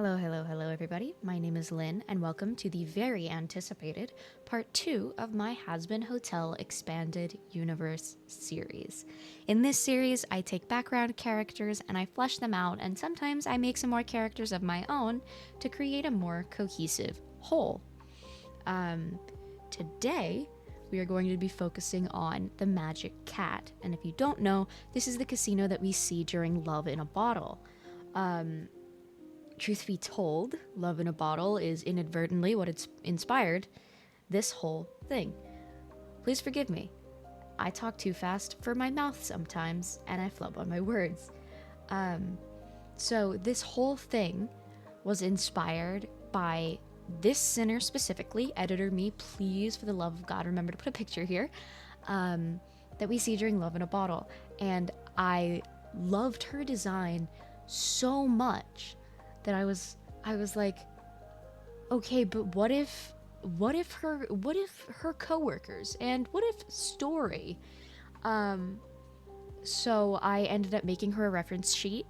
Hello, everybody. My name is Lynn, and welcome to the very anticipated part 2 of my Hazbin Hotel Expanded Universe series. In this series, I take background characters and I flesh them out, and sometimes I make some more characters of my own to create a more cohesive whole. Today, we are going to be focusing on the Magic Cat, and if you don't know, this is the casino that we see during Love in a Bottle. Truth be told, Love in a Bottle is inadvertently what it's inspired this whole thing. Please forgive me. I talk too fast for my mouth sometimes, and I flub on my words. So this whole thing was inspired by this sinner specifically. Editor me, please, for the love of God, remember to put a picture here, that we see during Love in a Bottle. And I loved her design so much that I was like, okay, but what if her coworkers, and what if Story? So I ended up making her a reference sheet,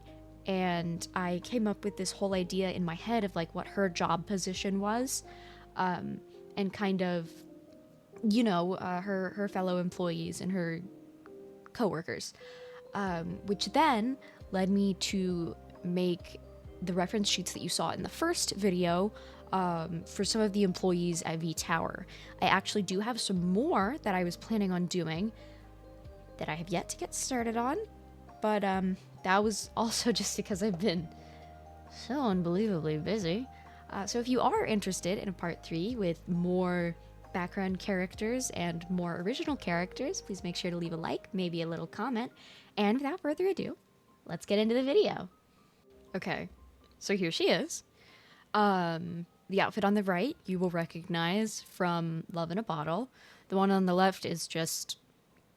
and I came up with this whole idea in my head of like what her job position was, and kind of, her fellow employees and her coworkers, which then led me to make the reference sheets that you saw in the first video for some of the employees at V Tower. I actually do have some more that I was planning on doing that I have yet to get started on, but that was also just because I've been so unbelievably busy. So if you are interested in a part 3 with more background characters and more original characters, please make sure to leave a like, maybe a little comment, and without further ado, let's get into the video. Okay. So here she is. The outfit on the right you will recognize from Love in a Bottle. The one on the left is just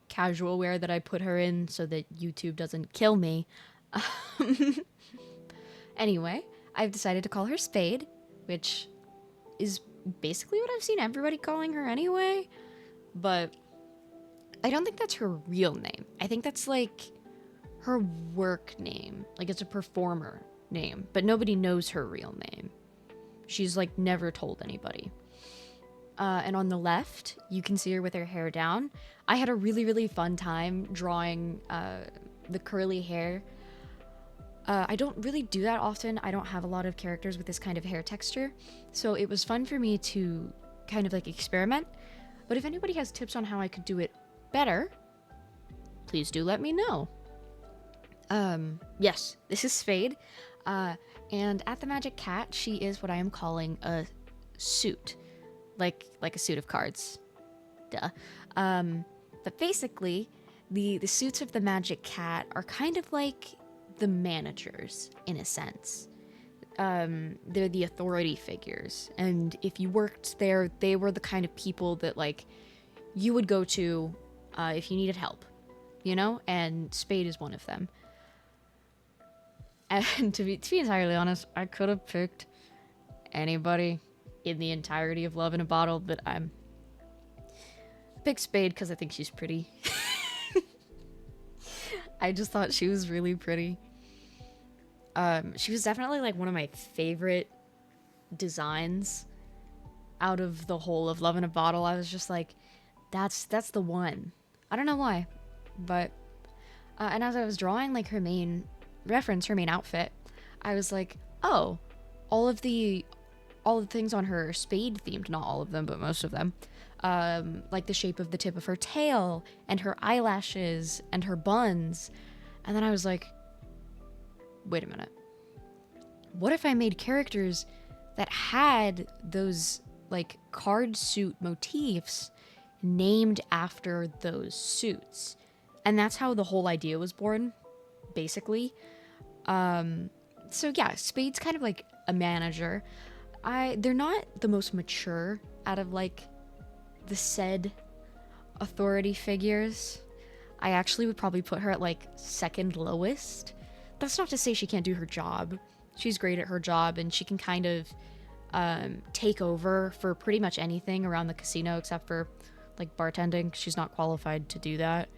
casual wear that I put her in so that YouTube doesn't kill me. Anyway, I've decided to call her Spade, which is basically what I've seen everybody calling her anyway. But I don't think that's her real name. I think that's like her work name. Like it's a performer name, but nobody knows her real name. She's like never told anybody. And on the left, you can see her with her hair down. I had a really fun time drawing the curly hair. I don't really do that often. I don't have a lot of characters with this kind of hair texture, so it was fun for me to kind of like experiment. But if anybody has tips on how I could do it better, please do let me know. Yes, this is Spade. And at the Magic Cat, she is what I am calling a suit. Like a suit of cards. Duh. But basically, the suits of the Magic Cat are kind of like the managers, in a sense. They're the authority figures. And if you worked there, they were the kind of people that, like, you would go to if you needed help. You know? And Spade is one of them. And to be entirely honest, I could have picked anybody in the entirety of Love in a Bottle, but I'm picked Spade because I think she's pretty. I just thought she was really pretty. She was definitely like one of my favorite designs out of the whole of Love in a Bottle. I was just like, that's the one. I don't know why, but and as I was drawing like her main outfit, I was like, oh, all the things on her are Spade themed, not all of them, but most of them. Like the shape of the tip of her tail and her eyelashes and her buns. And then I was like, wait a minute. What if I made characters that had those like card suit motifs named after those suits? And that's how the whole idea was born, basically. So yeah, Spade's kind of like a manager. They're not the most mature out of like the said authority figures. I actually would probably put her at like second lowest. That's not to say she can't do her job. She's great at her job, and she can kind of take over for pretty much anything around the casino except for like bartending. She's not qualified to do that.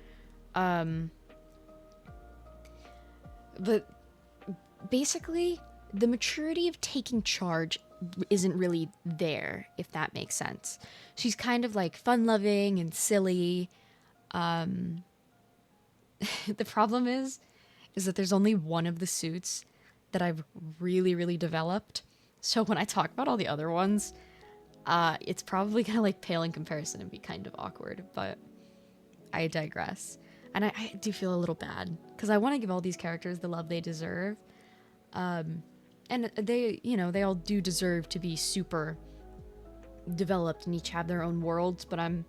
But basically, the maturity of taking charge isn't really there, if that makes sense. She's kind of like fun-loving and silly. The problem is that there's only one of the suits that I've really, really developed. So when I talk about all the other ones, it's probably gonna like pale in comparison and be kind of awkward, but I digress. And I do feel a little bad because I want to give all these characters the love they deserve. And they, you know, they all do deserve to be super developed and each have their own worlds, but I'm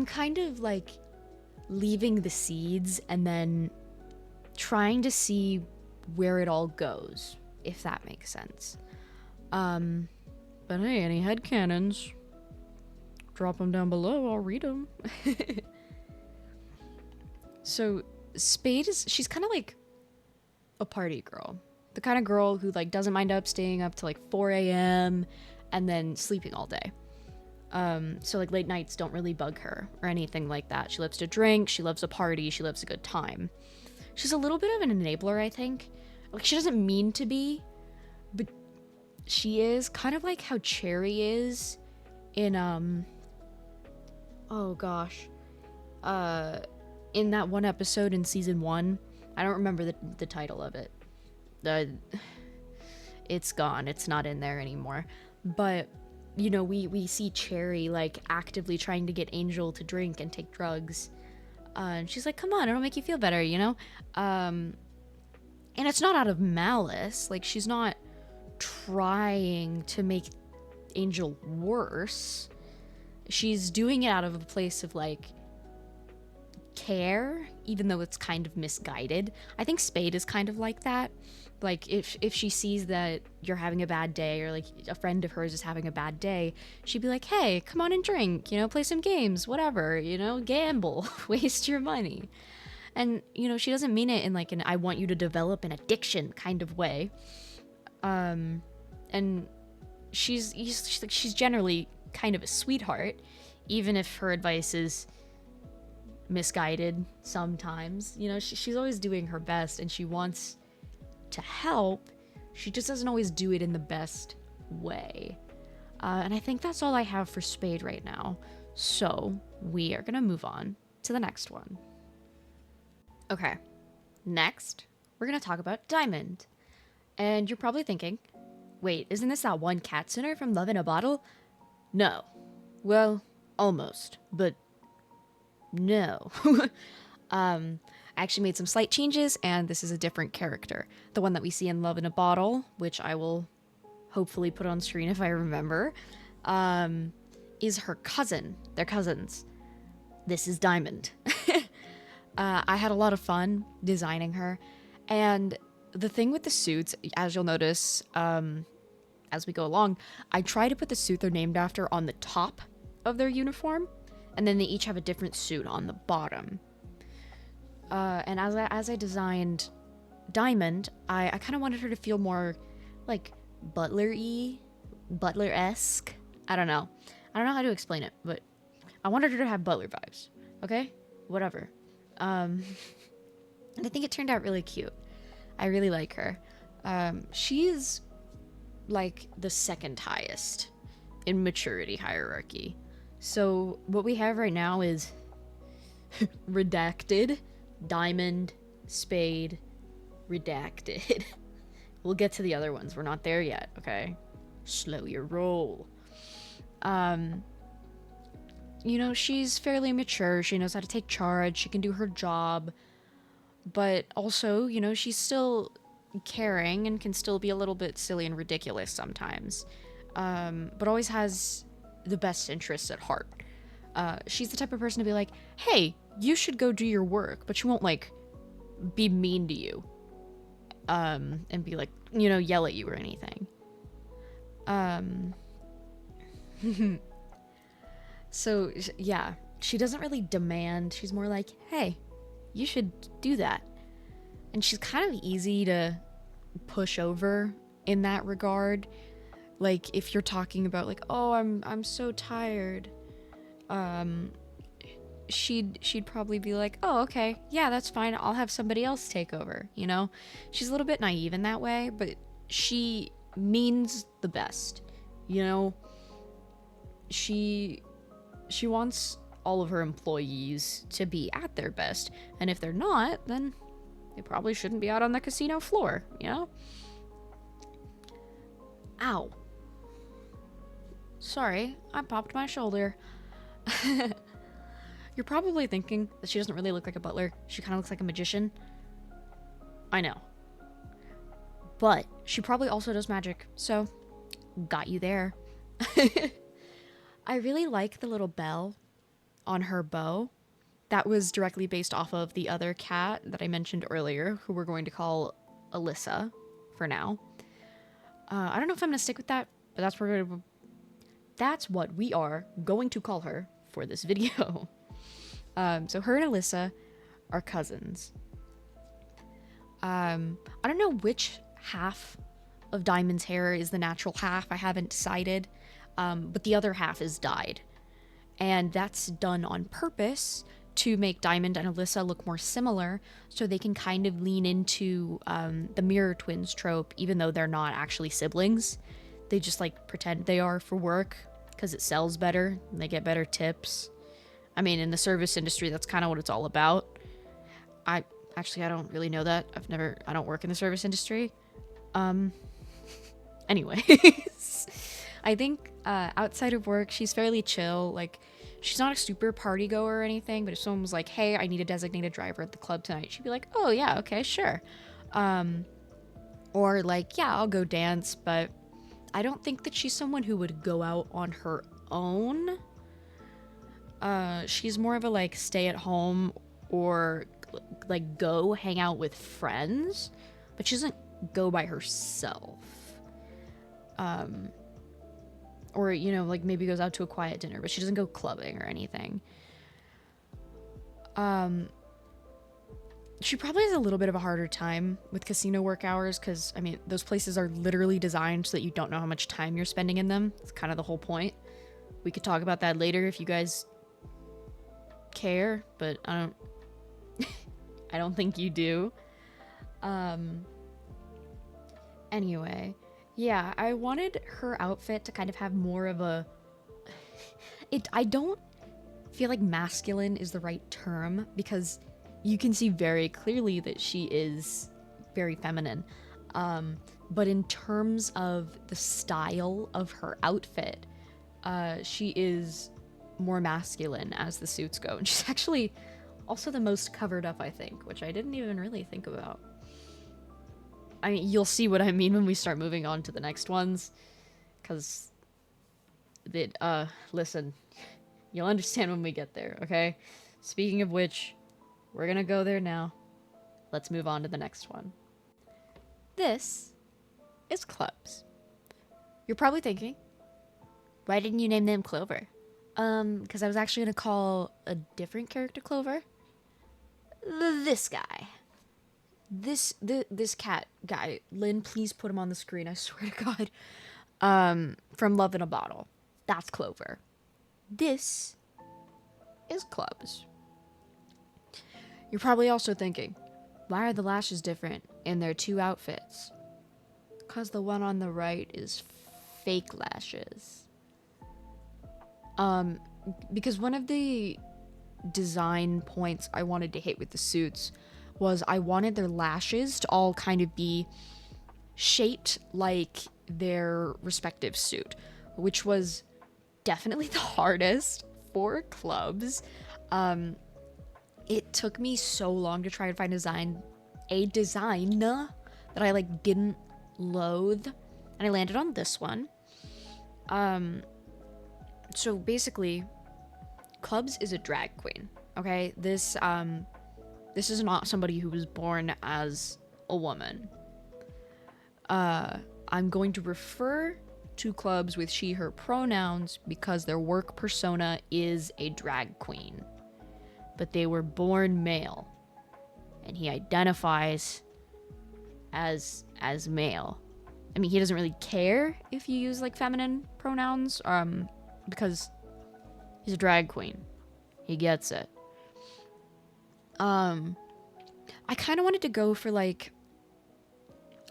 kind of like leaving the seeds and then trying to see where it all goes, if that makes sense. But hey, any headcanons, drop them down below, I'll read them. So Spade she's kind of like a party girl. The kind of girl who like doesn't mind staying up till like 4 a.m. and then sleeping all day. So like late nights don't really bug her or anything like that. She loves to drink, she loves a party, she loves a good time. She's a little bit of an enabler, I think. Like she doesn't mean to be, but she is kind of like how Cherry is in oh gosh. In that one episode in season 1. I don't remember the title of it. It's gone. It's not in there anymore. But, you know, we see Cherry, like, actively trying to get Angel to drink and take drugs. And she's like, come on, it'll make you feel better, you know? And it's not out of malice. Like, she's not trying to make Angel worse. She's doing it out of a place of, like, care, even though it's kind of misguided. I think Spade is kind of like that. Like if she sees that you're having a bad day, or like a friend of hers is having a bad day, she'd be like, hey, come on and drink, you know, play some games, whatever, you know, gamble, waste your money. And, you know, she doesn't mean it in like an I want you to develop an addiction kind of way. And she's generally kind of a sweetheart, even if her advice is misguided sometimes. You know, she's always doing her best and she wants to help. She just doesn't always do it in the best way. And I think that's all I have for Spade right now. So we are gonna move on to the next one. Okay, next we're gonna talk about Diamond. And you're probably thinking, wait, isn't this that one cat center from Love in a Bottle? No. Well, almost, but no. I actually made some slight changes, and this is a different character. The one that we see in Love in a Bottle, which I will hopefully put on screen if I remember, is her cousin. They're cousins. This is Diamond. I had a lot of fun designing her, and the thing with the suits, as you'll notice as we go along, I try to put the suit they're named after on the top of their uniform, and then they each have a different suit on the bottom. And as I designed Diamond, I kind of wanted her to feel more like Butler-y, Butler-esque. I don't know how to explain it, but I wanted her to have Butler vibes. Okay, whatever. And I think it turned out really cute. I really like her. She's like the second highest in maturity hierarchy. So what we have right now is Redacted, Diamond, Spade, Redacted. We'll get to the other ones. We're not there yet, okay? Slow your roll. You know, she's fairly mature. She knows how to take charge. She can do her job. But also, you know, she's still caring and can still be a little bit silly and ridiculous sometimes. But always has the best interests at heart. She's the type of person to be like, hey, you should go do your work, but she won't, like, be mean to you. And be like, you know, yell at you or anything. So, yeah, she doesn't really demand. She's more like, hey, you should do that. And she's kind of easy to push over in that regard. Like, if you're talking about, like, oh, I'm so tired. she'd probably be like, oh, okay, yeah, that's fine, I'll have somebody else take over, you know? She's a little bit naive in that way, but she means the best, you know? She wants all of her employees to be at their best, and if they're not, then they probably shouldn't be out on the casino floor, you know? Ow. Sorry, I popped my shoulder. You're probably thinking that she doesn't really look like a butler. She kind of looks like a magician. I know. But she probably also does magic, so got you there. I really like the little bell on her bow. That was directly based off of the other cat that I mentioned earlier, who we're going to call Alyssa for now. I don't know if I'm going to stick with that, but that's what we are going to call her for this video. So her and Alyssa are cousins. I don't know which half of Diamond's hair is the natural half. I haven't decided. But the other half is dyed. And that's done on purpose to make Diamond and Alyssa look more similar, so they can kind of lean into the mirror twins trope, even though they're not actually siblings. They just like pretend they are for work because it sells better and they get better tips. I mean, in the service industry, that's kind of what it's all about. I don't really know that. I don't work in the service industry. Anyways, I think outside of work, she's fairly chill. Like, she's not a super party goer or anything, but if someone was like, hey, I need a designated driver at the club tonight, she'd be like, oh yeah, okay, sure. Or like, yeah, I'll go dance, but I don't think that she's someone who would go out on her own. She's more of a like stay at home or like go hang out with friends, but she doesn't go by herself. Or, you know, like maybe goes out to a quiet dinner, but she doesn't go clubbing or anything. She probably has a little bit of a harder time with casino work hours because, I mean, those places are literally designed so that you don't know how much time you're spending in them. It's kind of the whole point. We could talk about that later if you guys care, but I don't think you do. Anyway, yeah, I wanted her outfit to kind of have more of a... I don't feel like masculine is the right term because you can see very clearly that she is very feminine. But in terms of the style of her outfit, she is more masculine as the suits go. And she's actually also the most covered up, I think, which I didn't even really think about. I mean, you'll see what I mean when we start moving on to the next ones. Because, listen, you'll understand when we get there, okay? Speaking of which, we're gonna go there now. Let's move on to the next one. This is Clubs. You're probably thinking, why didn't you name them Clover? Because I was actually gonna call a different character Clover. This guy. This cat guy. Lynn, please put him on the screen, I swear to God. From Love in a Bottle. That's Clover. This is Clubs. You're probably also thinking, why are the lashes different in their two outfits? Because the one on the right is fake lashes. Because one of the design points I wanted to hit with the suits was I wanted their lashes to all kind of be shaped like their respective suit, which was definitely the hardest for Clubs. It took me so long to try and find a design that I like didn't loathe, and I landed on this one. So basically, Clubs is a drag queen. Okay, this is not somebody who was born as a woman. I'm going to refer to Clubs with she, her pronouns because their work persona is a drag queen. But they were born male. And he identifies as male. I mean, he doesn't really care if you use like feminine pronouns, because he's a drag queen. He gets it. I kind of wanted to go for like,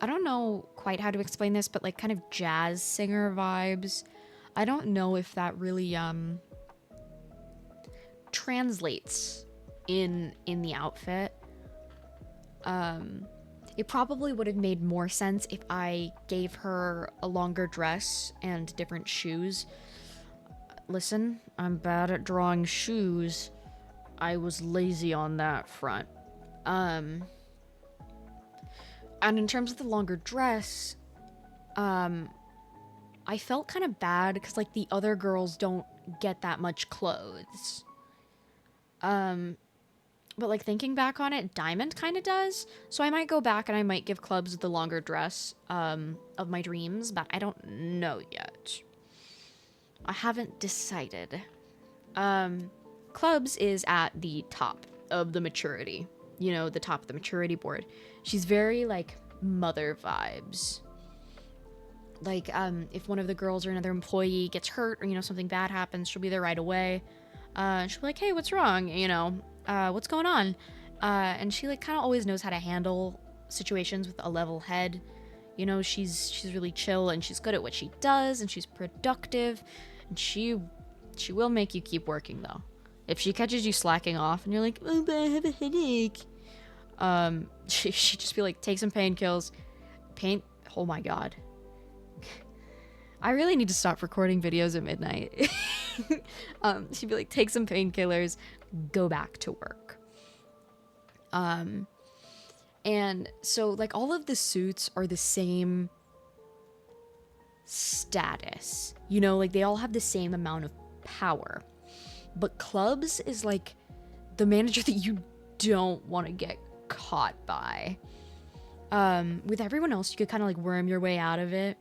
I don't know quite how to explain this, but like kind of jazz singer vibes. I don't know if that really translates in the outfit. It probably would have made more sense if I gave her a longer dress and different shoes. Listen, I'm bad at drawing shoes. I was lazy on that front. And in terms of the longer dress, I felt kind of bad because like the other girls don't get that much clothes. But like thinking back on it, Diamond kind of does. So I might go back and I might give Clubs the longer dress of my dreams, but I don't know yet. I haven't decided. Clubs is at the top of the maturity. You know, the top of the maturity board. She's very like mother vibes. Like, if one of the girls or another employee gets hurt or, you know, something bad happens, she'll be there right away. She'll be like, hey, what's wrong? You know, what's going on? And she like kind of always knows how to handle situations with a level head. You know, she's really chill and she's good at what she does and she's productive. And she will make you keep working though. If she catches you slacking off and you're like, oh, but I have a headache. She just be like, take some painkillers. Oh my god. I really need to stop recording videos at midnight. She'd be like, take some painkillers, go back to work. And so like all of the suits are the same status, you know, like they all have the same amount of power, but Clubs is like the manager that you don't want to get caught by. With everyone else, you could kind of like worm your way out of it.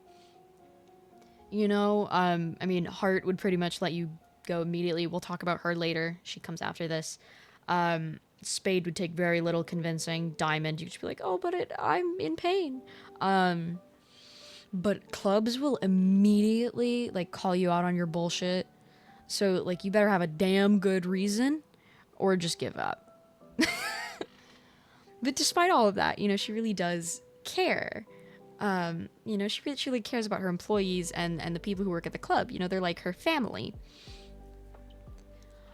You know, I mean, Heart would pretty much let you go immediately. We'll talk about her later. She comes after this. Spade would take very little convincing. Diamond, you could just be like, oh, but I'm in pain. But Clubs will immediately, like, call you out on your bullshit. So, like, you better have a damn good reason or just give up. But despite all of that, you know, she really does care. You know, she really cares about her employees and the people who work at the club. You know, they're like her family.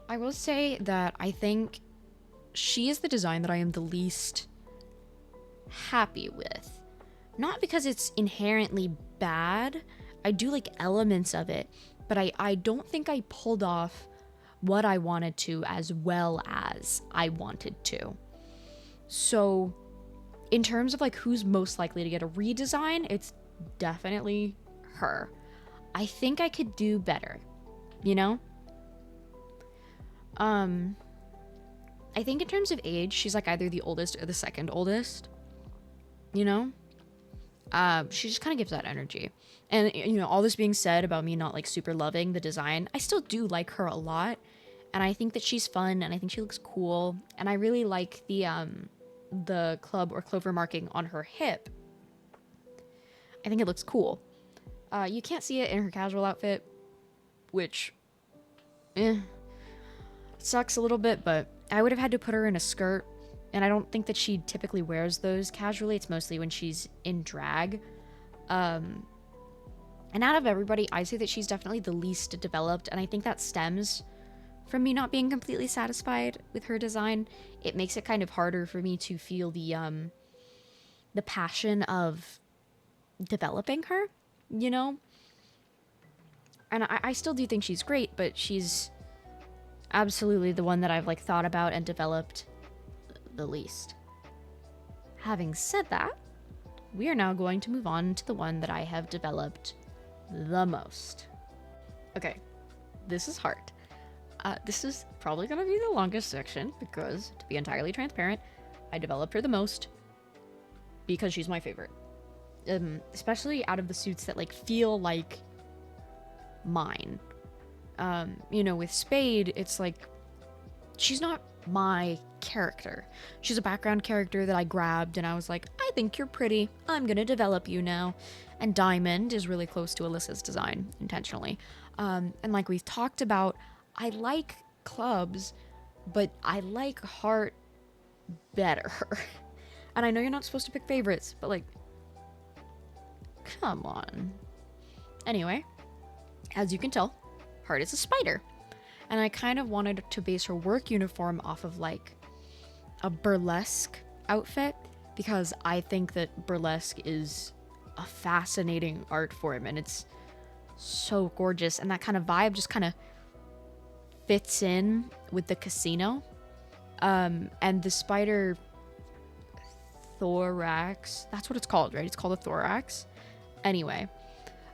I will say that I think she is the design that I am the least happy with. Not because it's inherently bad. I do like elements of it, but I don't think I pulled off what I wanted to as well as I wanted to. So in terms of like who's most likely to get a redesign, it's definitely her. I think I could do better, you know? I think in terms of age, she's like either the oldest or the second oldest, you know? She just kind of gives that energy. And, you know, all this being said about me not like super loving the design, I still do like her a lot. And I think that she's fun and I think she looks cool. And I really like the club or clover marking on her hip. I think it looks cool. You can't see it in her casual outfit, which sucks a little bit, but I would have had to put her in a skirt, and I don't think that she typically wears those casually. It's mostly when she's in drag. And out of everybody, I say that she's definitely the least developed, and I think that stems from me not being completely satisfied with her design. It makes it kind of harder for me to feel the passion of developing her, you know? And I still do think she's great, but she's absolutely the one that I've like thought about and developed the least. Having said that, we are now going to move on to the one that I have developed the most. Okay, this is hard. This is probably going to be the longest section because, to be entirely transparent, I developed her the most because she's my favorite. Especially out of the suits that like feel like mine. You know, with Spade, it's like she's not my character. She's a background character that I grabbed and I was like, I think you're pretty. I'm gonna develop you now. And Diamond is really close to Alyssa's design, intentionally. And like we've talked about, I like Clubs, but I like Heart better. And I know you're not supposed to pick favorites, but like, come on. Anyway, as you can tell, Heart is a spider. And I kind of wanted to base her work uniform off of like a burlesque outfit, because I think that burlesque is a fascinating art form and it's so gorgeous, and that kind of vibe just kind of fits in with the casino. And the spider thorax, that's what it's called, right? It's called a thorax. Anyway,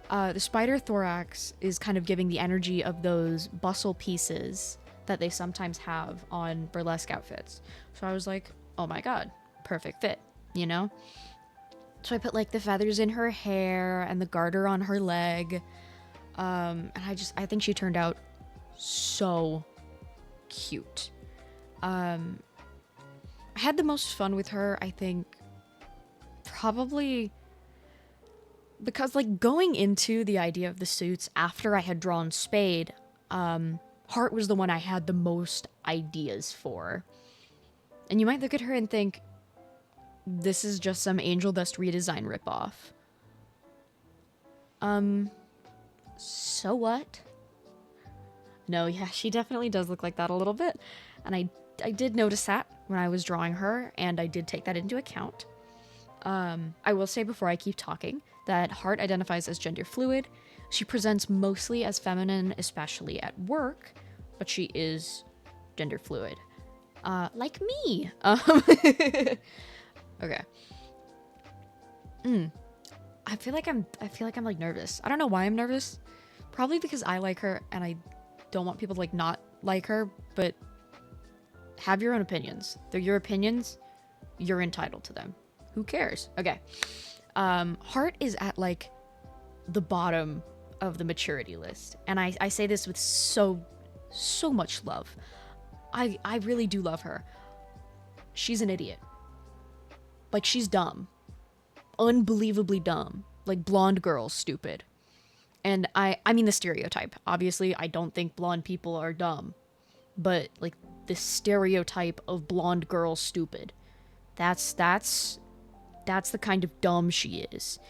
the spider thorax is kind of giving the energy of those bustle pieces that they sometimes have on burlesque outfits. So I was like, oh my god, perfect fit, you know? So I put like the feathers in her hair and the garter on her leg. And I think she turned out so cute. I had the most fun with her, I think, probably because like going into the idea of the suits after I had drawn Spade, Heart was the one I had the most ideas for. And you might look at her and think, this is just some Angel Dust redesign ripoff. So what? No, yeah, she definitely does look like that a little bit. And I did notice that when I was drawing her, and I did take that into account. I will say before I keep talking that Heart identifies as gender fluid. She presents mostly as feminine, especially at work, but she is gender fluid. Like me. Okay. I feel like I'm like nervous. I don't know why I'm nervous. Probably because I like her and I don't want people to like not like her, but have your own opinions. They're your opinions. You're entitled to them. Who cares? Okay. Heart is at like the bottom of the maturity list. And I say this with so much love. I really do love her. She's an idiot. Like, she's dumb. Unbelievably dumb. Like, blonde girl stupid. And I mean the stereotype. Obviously, I don't think blonde people are dumb. But, like, the stereotype of blonde girl stupid. That's the kind of dumb she is.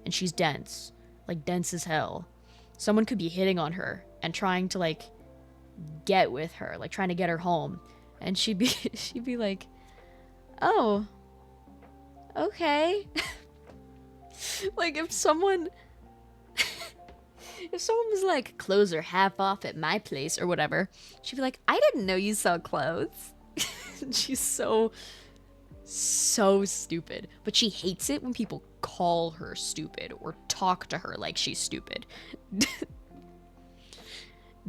And she's dense. Like, dense as hell. Someone could be hitting on her and trying to, like, get with her. Like, trying to get her home. And she'd be like, oh, okay. Like, if someone was like, clothes are half off at my place or whatever, she'd be like, I didn't know you sell clothes. She's so stupid. But she hates it when people call her stupid or talk to her like she's stupid.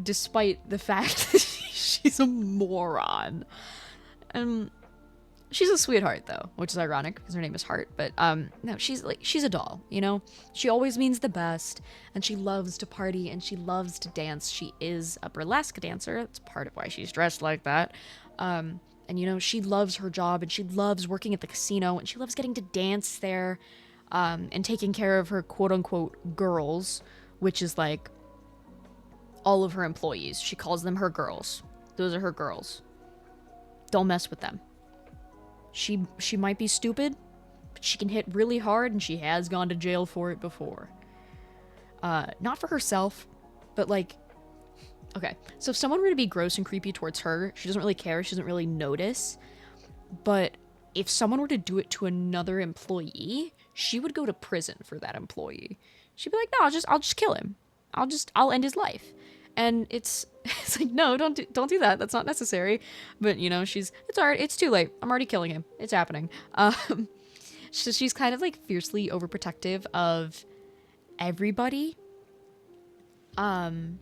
Despite the fact that she's a moron. She's a sweetheart though, which is ironic because her name is Heart, but no, she's a doll, you know? She always means the best, and she loves to party and she loves to dance. She is a burlesque dancer. That's part of why she's dressed like that. And you know, she loves her job and she loves working at the casino and she loves getting to dance there, and taking care of her quote unquote girls, which is like all of her employees. She calls them her girls. Those are her girls. Don't mess with them. She might be stupid, but she can hit really hard, and she has gone to jail for it before. Not for herself, but like, okay, so if someone were to be gross and creepy towards her, she doesn't really care, she doesn't really notice. But if someone were to do it to another employee, she would go to prison for that employee. She'd be like, no, I'll just kill him. I'll end his life. And it's like, no, don't do that. That's not necessary. But, you know, it's alright. It's too late. I'm already killing him. It's happening. So she's kind of like fiercely overprotective of everybody. Everybody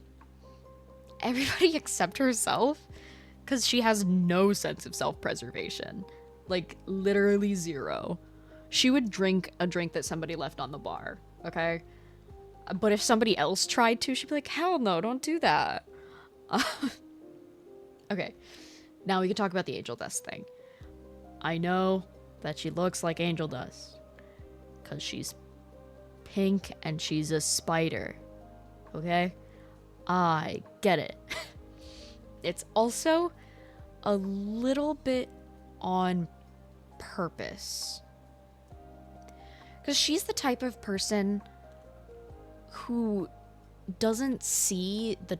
except herself. Because she has no sense of self-preservation. Like, literally zero. She would drink a drink that somebody left on the bar. Okay? But if somebody else tried to, she'd be like, hell no, don't do that. Okay, now we can talk about the Angel Dust thing. I know that she looks like Angel Dust because she's pink and she's a spider. Okay? I get it. It's also a little bit on purpose. Because she's the type of person who doesn't see the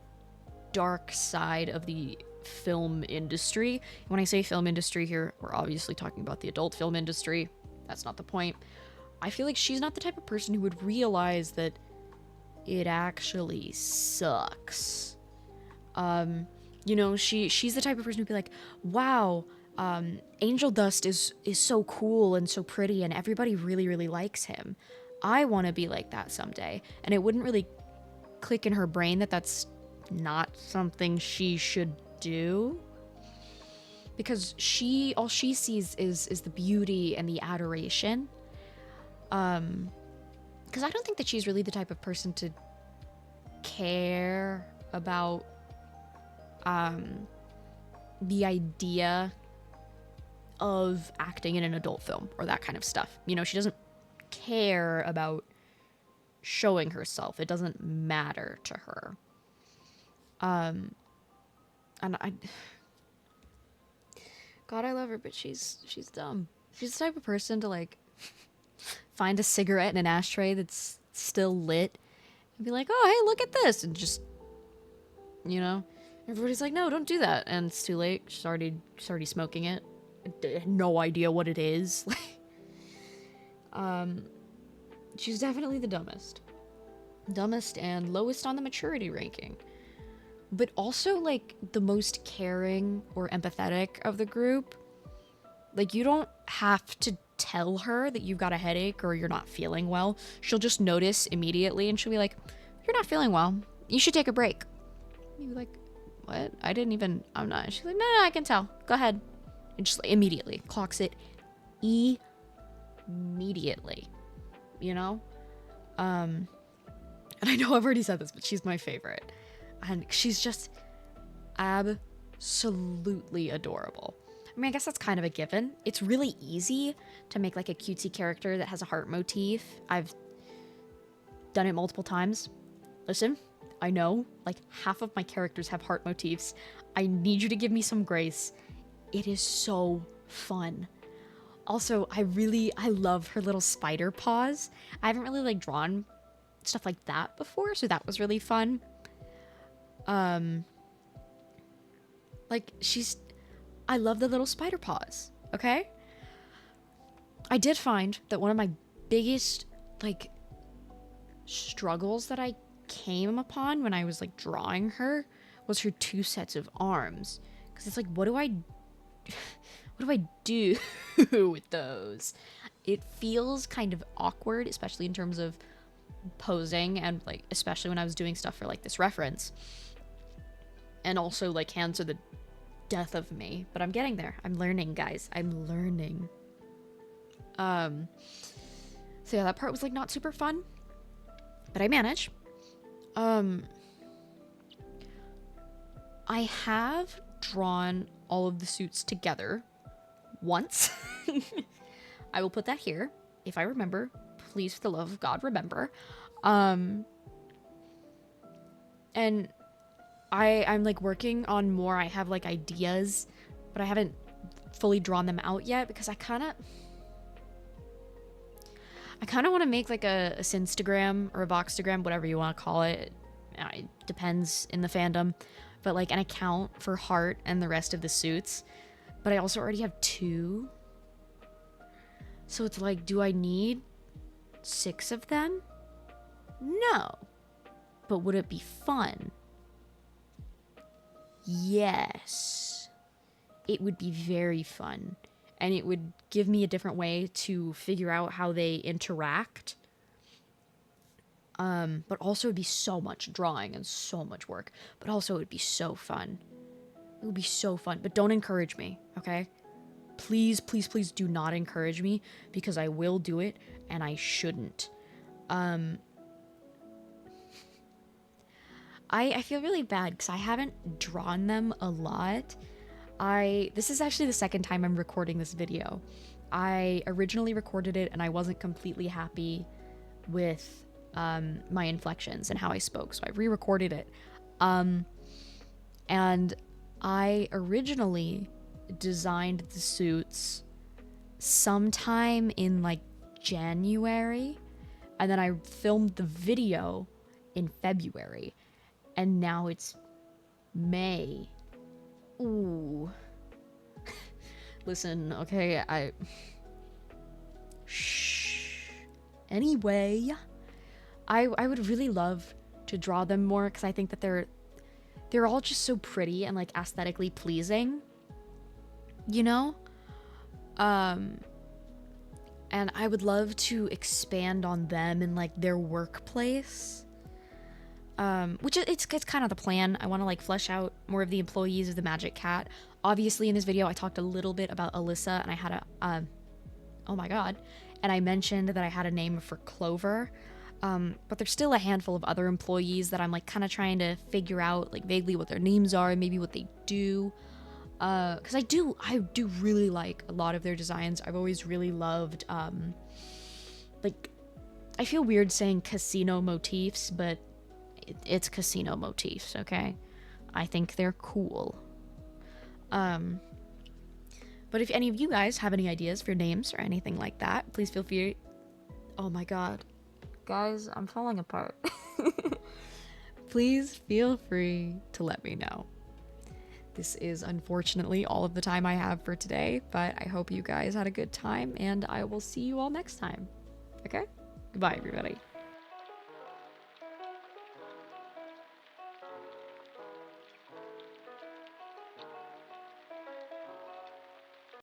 dark side of the film industry. When I say film industry here, we're obviously talking about the adult film industry. That's not the point. I feel like she's not the type of person who would realize that it actually sucks. You know, she's the type of person who'd be like, wow, Angel Dust is so cool and so pretty and everybody really, really likes him. I want to be like that someday. And it wouldn't really click in her brain that that's not something she should do. Because all she sees is the beauty and the adoration. Because I don't think that she's really the type of person to care about the idea of acting in an adult film or that kind of stuff. You know, she doesn't care about showing herself. It doesn't matter to her. And God, I love her, but she's dumb. She's the type of person to like find a cigarette in an ashtray that's still lit and be like, oh, hey, look at this, and just, you know, everybody's like, no, don't do that, and it's too late. She's already smoking it. No idea what it is. She's definitely the dumbest and lowest on the maturity ranking, but also like the most caring or empathetic of the group. Like, you don't have to tell her that you've got a headache or you're not feeling well. She'll just notice immediately and she'll be like, you're not feeling well, you should take a break. You'd be like, what? I'm not. She's like, no, I can tell, go ahead. And just like, immediately clocks it immediately, you know? And I know I've already said this, but she's my favorite. And she's just absolutely adorable. I mean, I guess that's kind of a given. It's really easy to make like a cutesy character that has a heart motif. I've done it multiple times. Listen, I know like half of my characters have heart motifs. I need you to give me some grace. It is so fun. Also, I love her little spider paws. I haven't really like drawn stuff like that before, so that was really fun. Like I love the little spider paws, okay? I did find that one of my biggest like struggles that I came upon when I was like drawing her was her 2 sets of arms. Because it's like, what do I do with those? It feels kind of awkward, especially in terms of posing, and like especially when I was doing stuff for like this reference. And also like hands are the death of me, but I'm getting there. I'm learning, guys. I'm learning. So yeah, that part was like not super fun, but I manage. I have drawn all of the suits together once. I will put that here if I remember. Please, for the love of God, remember. And I'm like working on more. I have like ideas, but I haven't fully drawn them out yet because I kind of want to make like a Sinstagram or a Boxtagram, whatever you want to call it. It depends in the fandom, but like an account for Heart and the rest of the suits. But I also already have 2. So it's like, do I need 6 of them? No. But would it be fun? Yes. It would be very fun. And it would give me a different way to figure out how they interact. But also it'd be so much drawing and so much work. But also it'd be so fun. It would be so fun. But don't encourage me, okay? Please, please, please do not encourage me, because I will do it and I shouldn't. I feel really bad because I haven't drawn them a lot. This is actually the second time I'm recording this video. I originally recorded it and I wasn't completely happy with my inflections and how I spoke, so I re-recorded it. And I originally designed the suits sometime in like January, and then I filmed the video in February, and now it's May. Ooh. Listen, okay, Shh. Anyway, I would really love to draw them more, because I think that they're all just so pretty and like aesthetically pleasing, you know? And I would love to expand on them in like their workplace. Which it's kind of the plan. I want to like flesh out more of the employees of the Magic Cat. Obviously in this video I talked a little bit about Alyssa, and I had a oh my god, and I mentioned that I had a name for Clover. But there's still a handful of other employees that I'm like kind of trying to figure out like vaguely what their names are and maybe what they do. Because I do really like a lot of their designs. I've always really loved like, I feel weird saying casino motifs, but it's casino motifs, okay? I think they're cool. But if any of you guys have any ideas for names or anything like that, please feel free. Oh my god. Guys, I'm falling apart. Please feel free to let me know. This is unfortunately all of the time I have for today, but I hope you guys had a good time, and I will see you all next time. Okay? Goodbye, everybody.